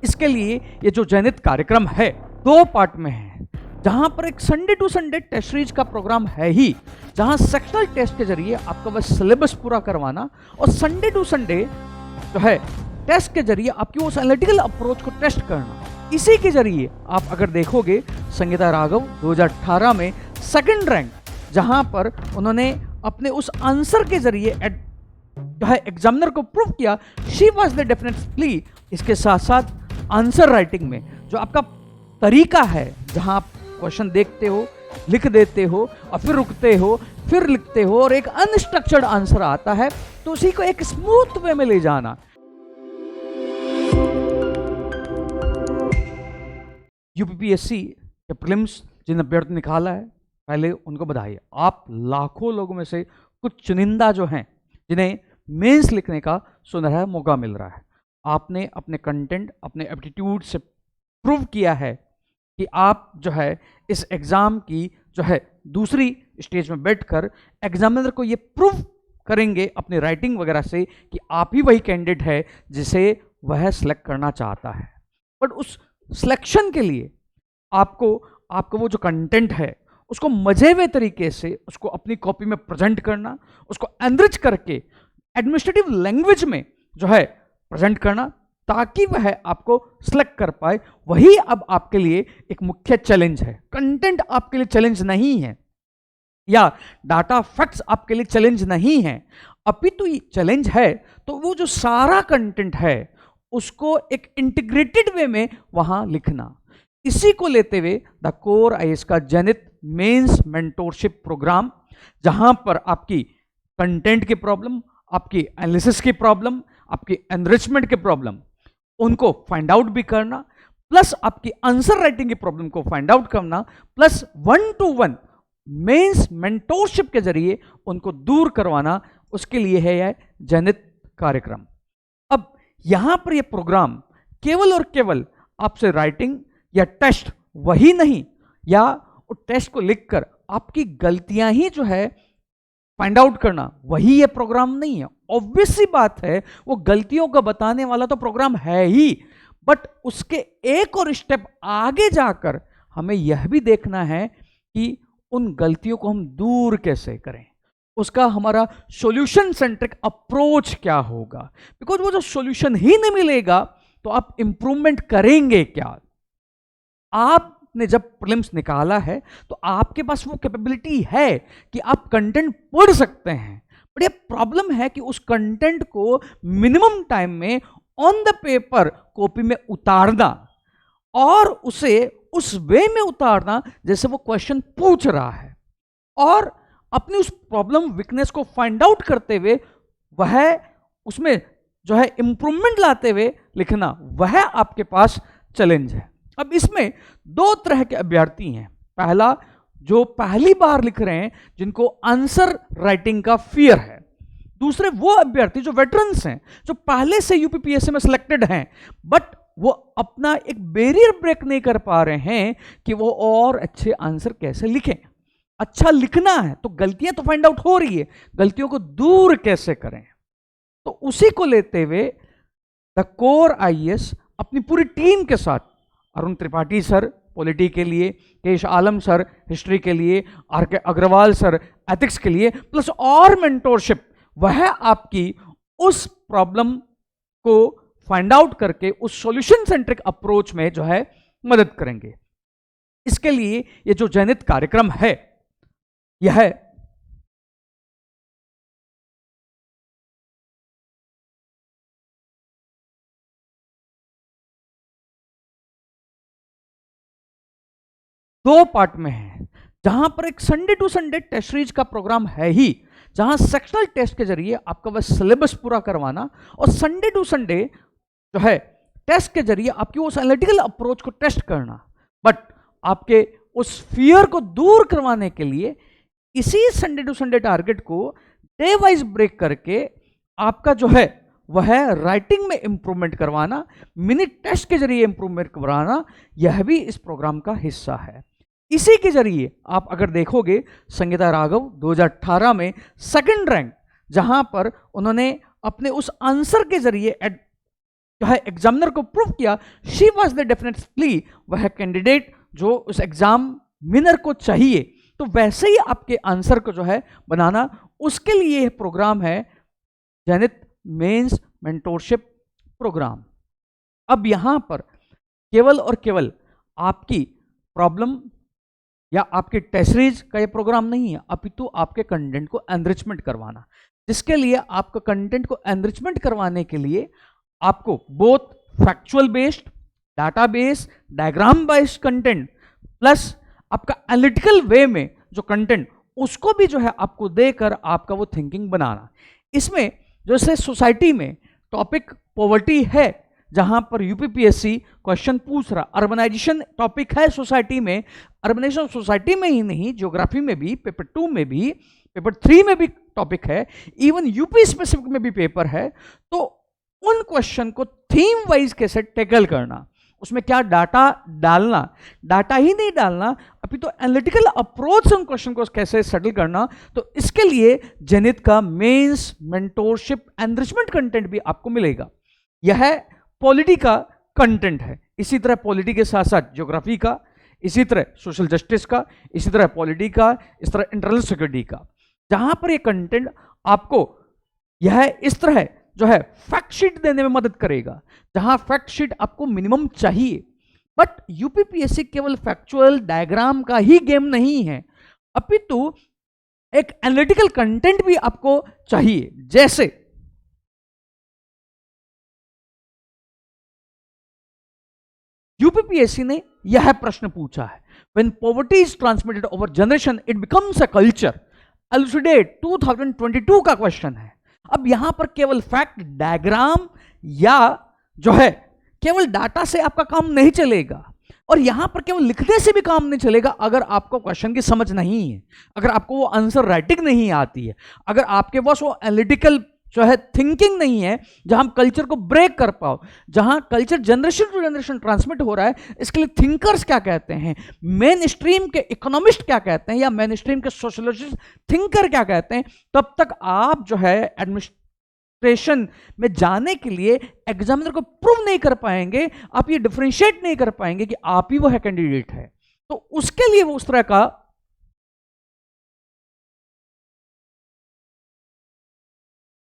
इसके लिए ये जो जनित कार्यक्रम है 2 पार्ट में है, जहां पर एक Sunday to Sunday test series का प्रोग्राम है ही, जहां सेक्शनल टेस्ट के जरिए आपका बस सिलेबस पूरा करवाना और संडे टू संडे जो है टेस्ट के जरिए आपकी उस एनालिटिकल अप्रोच को टेस्ट करना। इसी के जरिए आप अगर देखोगे संगीता राघव 2018 में सेकंड रैंक, जहां पर उन्होंने अपने उस आंसर के जरिए जो है एग्जामिनर को प्रूव किया शी वॉज द डेफिनेटली। इसके साथ साथ आंसर राइटिंग में जो आपका तरीका है, जहां आप क्वेश्चन देखते हो, लिख देते हो और फिर रुकते हो, फिर लिखते हो और एक अनस्ट्रक्चर्ड आंसर आता है, तो उसी को एक स्मूथ वे में ले जाना। यूपीपीएससी के प्रीलिम्स जिन अभ्यर्थी निकाला है, पहले उनको बधाई। आप लाखों लोगों में से कुछ चुनिंदा जो हैं जिन्हें मेंस लिखने का सुनहरा मौका मिल रहा है। आपने अपने कंटेंट, अपने एप्टीट्यूड से प्रूव किया है कि आप जो है इस एग्जाम की जो है दूसरी स्टेज में बैठकर एग्जामिनर को ये प्रूव करेंगे अपनी राइटिंग वगैरह से कि आप ही वही कैंडिडेट है जिसे वह सिलेक्ट करना चाहता है। बट उस सिलेक्शन के लिए आपको वो जो कंटेंट है उसको मजे हुए तरीके से उसको अपनी कॉपी में प्रेजेंट करना, उसको एनरिच करके एडमिनिस्ट्रेटिव लैंग्वेज में जो है प्रेजेंट करना, ताकि वह आपको सिलेक्ट कर पाए। वही अब आपके लिए एक मुख्य चैलेंज है। कंटेंट आपके लिए चैलेंज नहीं है या डाटा फैक्ट्स आपके लिए चैलेंज नहीं है, अपितु चैलेंज है तो वो जो सारा कंटेंट है उसको एक इंटीग्रेटेड वे में वहां लिखना। इसी को लेते हुए द कोर आईएएस का जनित मेंस मेंटोरशिप प्रोग्राम, जहां पर आपकी कंटेंट की प्रॉब्लम, आपकी एनालिसिस की प्रॉब्लम, आपकी एनरिचमेंट के प्रॉब्लम, उनको फाइंड आउट भी करना, प्लस आपकी आंसर राइटिंग की प्रॉब्लम को फाइंड आउट करना, प्लस 1-to-1 मेंस मेंटोरशिप के जरिए उनको दूर करवाना, उसके लिए है यह जनित कार्यक्रम। अब यहां पर यह प्रोग्राम केवल और केवल आपसे राइटिंग या टेस्ट वही नहीं, या टेस्ट को लिखकर आपकी गलतियां ही जो है फाइंड आउट करना, वही ये प्रोग्राम नहीं है। ऑब्वियस सी बात है, वो गलतियों का बताने वाला तो प्रोग्राम है ही, बट उसके एक और स्टेप आगे जाकर हमें यह भी देखना है कि उन गलतियों को हम दूर कैसे करें, उसका हमारा सॉल्यूशन सेंट्रिक अप्रोच क्या होगा। बिकॉज वो जो सॉल्यूशन ही नहीं मिलेगा तो आप इंप्रूवमेंट करेंगे क्या। आपने जब प्रीलिम्स निकाला है तो आपके पास वो कैपेबिलिटी है कि आप कंटेंट पढ़ सकते हैं, बट ये प्रॉब्लम है कि उस कंटेंट को मिनिमम टाइम में ऑन द पेपर कॉपी में उतारना और उसे उस वे में उतारना जैसे वो क्वेश्चन पूछ रहा है, और अपनी उस प्रॉब्लम वीकनेस को फाइंड आउट करते हुए वह उसमें जो है इंप्रूवमेंट लाते हुए लिखना, वह आपके पास चैलेंज है। अब इसमें 2 तरह के अभ्यर्थी हैं। पहला, जो पहली बार लिख रहे हैं जिनको आंसर राइटिंग का फियर है। दूसरे वो अभ्यर्थी जो वेटरन्स हैं, जो पहले से यूपीपीएससी में सिलेक्टेड हैं, बट वो अपना एक बैरियर ब्रेक नहीं कर पा रहे हैं कि वो और अच्छे आंसर कैसे लिखें। अच्छा लिखना है तो गलतियां तो फाइंड आउट हो रही है, गलतियों को दूर कैसे करें। तो उसी को लेते हुए द कोर आईएएस अपनी पूरी टीम के साथ, अरुण त्रिपाठी सर पॉलिटी के लिए, केश आलम सर हिस्ट्री के लिए, आर.के. अग्रवाल सर एथिक्स के लिए, प्लस और मेंटोरशिप, वह आपकी उस प्रॉब्लम को फाइंड आउट करके उस सॉल्यूशन सेंट्रिक अप्रोच में जो है मदद करेंगे। इसके लिए ये जो जनित कार्यक्रम है, यह दो पार्ट में है, जहां पर एक Sunday to Sunday test series का प्रोग्राम है ही, जहां सेक्शनल टेस्ट के जरिए आपका बस सिलेबस पूरा करवाना और संडे टू संडे जो है टेस्ट के जरिए आपकी उस एनालिटिकल अप्रोच को टेस्ट करना। बट आपके उस फियर को दूर करवाने के लिए इसी संडे टू संडे टारगेट को डे वाइज ब्रेक करके आपका जो है वह राइटिंग में इंप्रूवमेंट करवाना, मिनी टेस्ट के जरिए इंप्रूवमेंट करवाना, यह भी इस प्रोग्राम का हिस्सा है। इसी के जरिए आप अगर देखोगे संगीता राघव 2018 में सेकंड रैंक, जहां पर उन्होंने अपने उस आंसर के जरिए जो है एग्जामिनर को प्रूव किया शी वॉज द डेफिनेटली वह कैंडिडेट जो उस एग्जामिनर को चाहिए। तो वैसे ही आपके आंसर को जो है बनाना, उसके लिए प्रोग्राम है जेनिथ मेंस मेंटोरशिप प्रोग्राम। अब यहां पर केवल और केवल आपकी प्रॉब्लम या आपके टेस्ट सीरीज का ये प्रोग्राम नहीं है, अपितु आपके कंटेंट को एनरिचमेंट करवाना, जिसके लिए आपको कंटेंट को एनरिचमेंट करवाने के लिए आपको both factual based, data based, diagram based content plus आपका एनालिटिकल वे में जो कंटेंट उसको भी जो है आपको देकर आपका वो थिंकिंग बनाना। इसमें जैसे सोसाइटी में टॉपिक पॉवर्टी है, जहां पर यूपीपीएससी क्वेश्चन पूछ रहा, अर्बनाइजेशन टॉपिक है सोसाइटी में, अर्बनाइजेशन सोसाइटी में ही नहीं, ज्योग्राफी में भी, पेपर 2 में भी, पेपर 3 में भी टॉपिक है, इवन यूपी स्पेसिफिक में भी पेपर है। तो उन क्वेश्चन को थीम वाइज कैसे टैकल करना, उसमें क्या डाटा डालना, डाटा ही नहीं डालना अभी तो एनालिटिकल अप्रोच से उन क्वेश्चन को कैसे सेटल करना, तो इसके लिए जेनिथ का मेंस मेंटोरशिप एनरिचमेंट कंटेंट भी आपको मिलेगा। यह पॉलिटी का कंटेंट है, इसी तरह पॉलिटी के साथ साथ ज्योग्राफी का, इसी तरह सोशल जस्टिस का, इसी तरह पॉलिटी का, इस तरह इंटरनल सिक्योरिटी का, जहां पर ये कंटेंट आपको यह इस तरह जो है फैक्ट शीट देने में मदद करेगा, जहां फैक्ट शीट आपको मिनिमम चाहिए। बट यूपीपीएससी केवल फैक्चुअल डायग्राम का ही गेम नहीं है, अपितु एक एनालिटिकल कंटेंट भी आपको चाहिए। जैसे यूपीपीएससी ने यह प्रश्न पूछा है, when poverty is transmitted over generation it becomes a culture, elucidate 2022 का क्वेश्चन है। अब यहां पर केवल फैक्ट डायग्राम या जो है केवल डाटा से आपका काम नहीं चलेगा, और यहां पर केवल लिखने से भी काम नहीं चलेगा। अगर आपको क्वेश्चन की समझ नहीं है, अगर आपको वो आंसर राइटिंग नहीं आती है, अगर आपके पास वो एनालिटिकल जो है थिंकिंग नहीं है, जहां हम कल्चर को ब्रेक कर पाओ, जहां culture generation to generation transmit हो रहा है, इसके लिए थिंकर्स क्या कहते हैं, मेन स्ट्रीम के इकोनॉमिस्ट क्या कहते हैं, या मेन स्ट्रीम के सोशोलॉजिस्ट थिंकर क्या कहते हैं, तब तक आप जो है एडमिनिस्ट्रेशन में जाने के लिए एग्जामिनर को प्रूव नहीं कर पाएंगे, आप ये डिफरेंशिएट नहीं कर पाएंगे कि आप ही वो है कैंडिडेट है। तो उसके लिए वो उस तरह का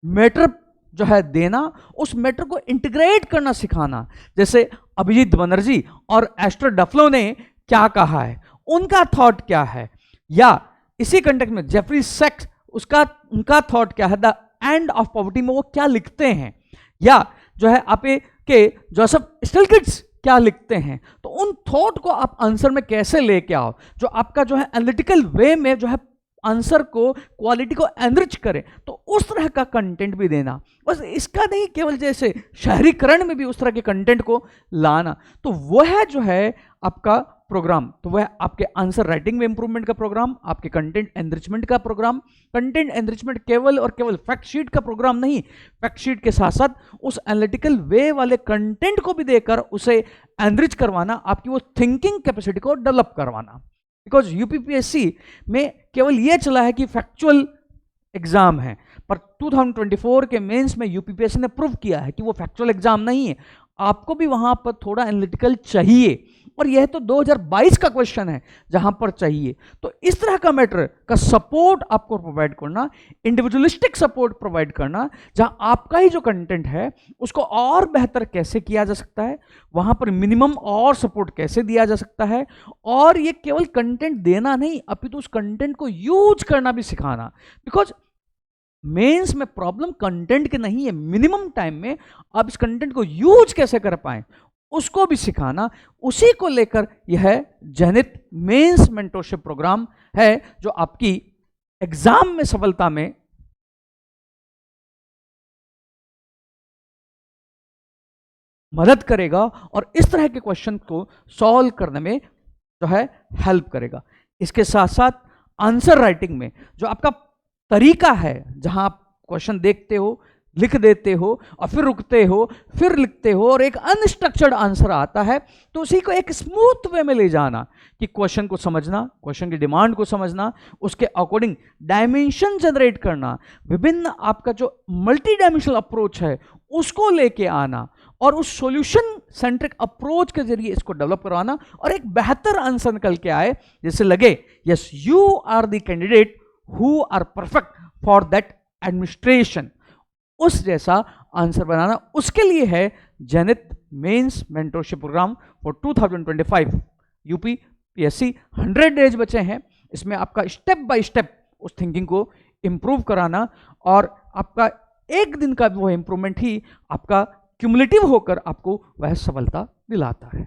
मैटर जो है देना, उस मैटर को इंटीग्रेट करना सिखाना। जैसे अभिजीत बनर्जी और एस्टर डफलो ने क्या कहा है, उनका थॉट क्या है, या इसी कंटेक्स्ट में जेफरी सेक्स उनका थॉट क्या है, द एंड ऑफ पॉवर्टी में वो क्या लिखते हैं, या जो है आप के जोसेफ स्टिल्किट्स क्या लिखते हैं। तो उन थॉट को आप आंसर में कैसे लेके आओ, जो आपका जो है एनालिटिकल वे में जो है आंसर को क्वालिटी को एनरिच करे, तो उस तरह का कंटेंट भी देना। बस इसका नहीं, केवल जैसे शहरीकरण में भी उस तरह के कंटेंट को लाना, तो वह जो है आपका प्रोग्राम, तो वह आपके आंसर राइटिंग में इंप्रूवमेंट का प्रोग्राम, आपके कंटेंट एनरिचमेंट का प्रोग्राम। कंटेंट एनरिचमेंट केवल और केवल फैक्ट शीट का प्रोग्राम नहीं, फैक्ट शीट के साथ साथ उस एनालिटिकल वे वाले कंटेंट को भी देकर उसे एनरिच करवाना, आपकी वो थिंकिंग कैपेसिटी को डेवलप करवाना। बिकॉज यूपीपीएससी में केवल यह चला है कि फैक्चुअल एग्जाम है, पर 2024 के मेंस में यूपीपीएससी ने प्रूव किया है कि वो फैक्चुअल एग्जाम नहीं है, आपको भी वहां पर थोड़ा एनालिटिकल चाहिए, और यह तो 2022 का क्वेश्चन है जहां पर चाहिए। तो इस तरह का मैटर का सपोर्ट आपको प्रोवाइड करना, इंडिविजुअलिस्टिक सपोर्ट प्रोवाइड करना, जहां आपका ही जो कंटेंट है उसको और बेहतर कैसे किया जा सकता है, वहां पर मिनिमम और सपोर्ट कैसे दिया जा सकता है, और ये केवल कंटेंट देना नहीं, अपितु उस कंटेंट को यूज करना भी सिखाना। बिकॉज मेंस में प्रॉब्लम कंटेंट की नहीं है, मिनिमम टाइम में आप इस कंटेंट को यूज कैसे कर पाए उसको भी सिखाना। उसी को लेकर यह जेनिथ मेंस मेंटरशिप प्रोग्राम है, जो आपकी एग्जाम में सफलता में मदद करेगा और इस तरह के क्वेश्चन को सॉल्व करने में जो है हेल्प करेगा। इसके साथ साथ आंसर राइटिंग में जो आपका तरीका है, जहां आप क्वेश्चन देखते हो, लिख देते हो और फिर रुकते हो, फिर लिखते हो और एक अनस्ट्रक्चर्ड आंसर आता है, तो उसी को एक स्मूथ वे में ले जाना कि क्वेश्चन को समझना, क्वेश्चन की डिमांड को समझना, उसके अकॉर्डिंग डायमेंशन जनरेट करना, विभिन्न आपका जो मल्टी डायमेंशनल अप्रोच है उसको लेके आना, और उस सॉल्यूशन सेंट्रिक अप्रोच के जरिए इसको डेवलप करवाना और एक बेहतर आंसर निकल के आए, जैसे लगे yes you are the candidate who are perfect for that administration, उस जैसा आंसर बनाना। उसके लिए है Zenith mains mentorship programme for 2025 UPPSC. 100 days बचे हैं, इसमें आपका स्टेप बाय स्टेप उस थिंकिंग को इंप्रूव कराना, और आपका एक दिन का वो इंप्रूवमेंट ही आपका क्यूमुलेटिव होकर आपको वह सफलता दिलाता है।